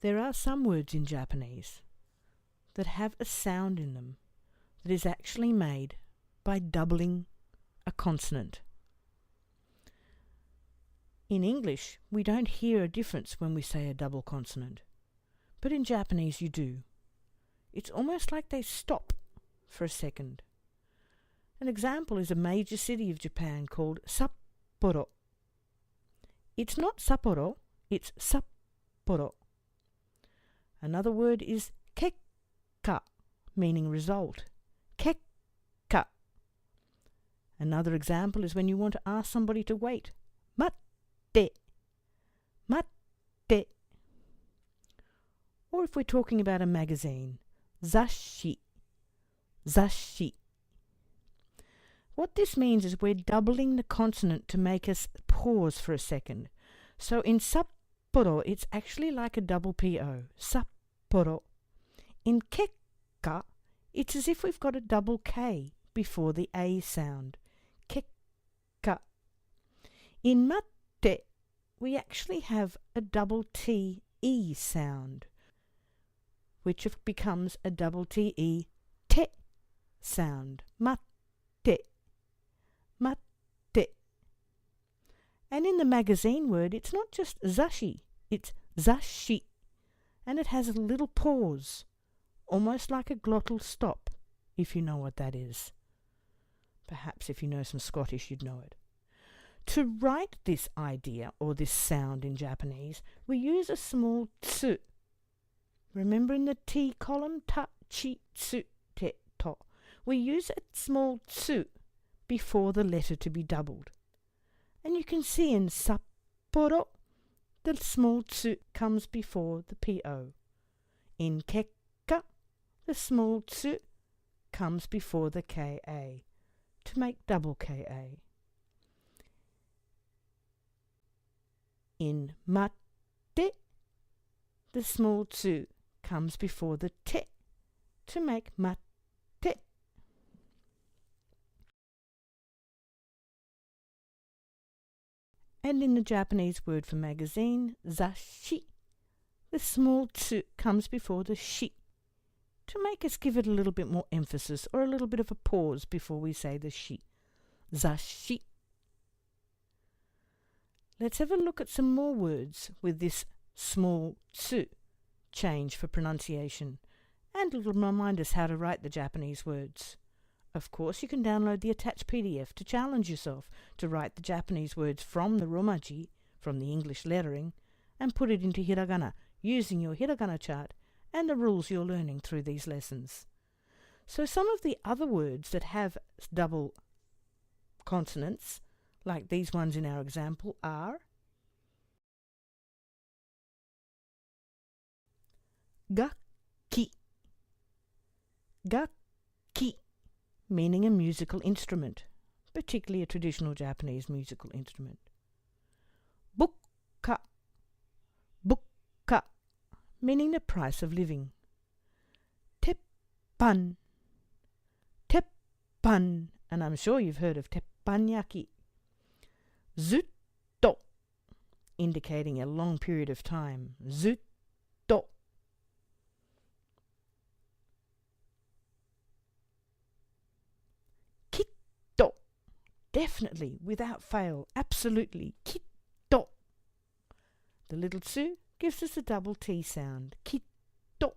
There are some words in Japanese that have a sound in them that is actually made by doubling a consonant. In English, we don't hear a difference when we say a double consonant, but in Japanese you do. It's almost like they stop for a second. An example is a major city of Japan called Sapporo. It's not Sapporo, it's Sapporo. Another word is kekka, meaning result. Kekka. Another example is when you want to ask somebody to wait. Matte. Matte. Or if we're talking about a magazine, zashi. Zashi. What this means is we're doubling the consonant to make us pause for a second. So in Sapporo, it's actually like a double P-O. Sapporo. In kekka, it's as if we've got a double K before the A sound. Kekka. In matte, we actually have a double T-E sound, which becomes a double T-E te sound. Matte. Matte. And in the magazine word, it's not just zashi, it's zashi. And it has a little pause, almost like a glottal stop, if you know what that is. Perhaps if you know some Scottish, you'd know it. To write this idea or this sound in Japanese, we use a small tsu. Remember in the T column, ta, chi, tsu, te, to. We use a small tsu before the letter to be doubled. And you can see in Sapporo, the small tsu comes before the P-O. In kekka, the small tsu comes before the K-A to make double K-A. In matte, the small tsu comes before the te to make matte. And in the Japanese word for magazine, zashi, the small tsu comes before the shi to make us give it a little bit more emphasis or a little bit of a pause before we say the shi. Zashi. Let's have a look at some more words with this small tsu change for pronunciation, and it'll remind us how to write the Japanese words. Of course, you can download the attached PDF to challenge yourself to write the Japanese words from the romaji, from the English lettering, and put it into hiragana using your hiragana chart and the rules you're learning through these lessons. So some of the other words that have double consonants, like these ones in our example, are gakki. Gakki, meaning a musical instrument, particularly a traditional Japanese musical instrument. Bukka. Bukka, meaning the price of living. Teppan. Teppan, and I'm sure you've heard of teppanyaki. Zutto, indicating a long period of time. Zutto. Kitto, definitely, without fail, absolutely. Kitto. The little tsu gives us a double T sound. Kitto.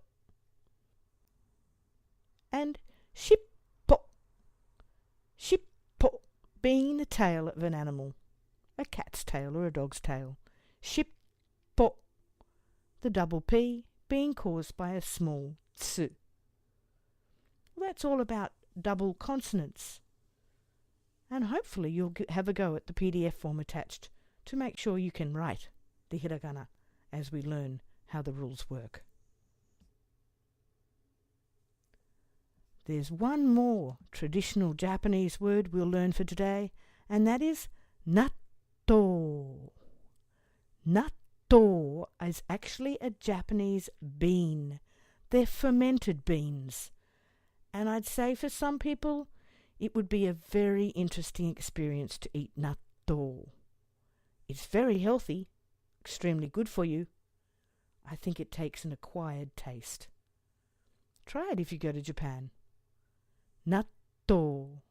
And shippo. Shippo, being the tail of an animal. A cat's tail or a dog's tail. Shippo. The double P being caused by a small tsu. Well, that's all about double consonants. And hopefully you'll have a go at the PDF form attached to make sure you can write the hiragana as we learn how the rules work. There's one more traditional Japanese word we'll learn for today, and that is natto. Natto is actually a Japanese bean. They're fermented beans. And I'd say for some people, it would be a very interesting experience to eat natto. It's very healthy, extremely good for you. I think it takes an acquired taste. Try it if you go to Japan. Natto.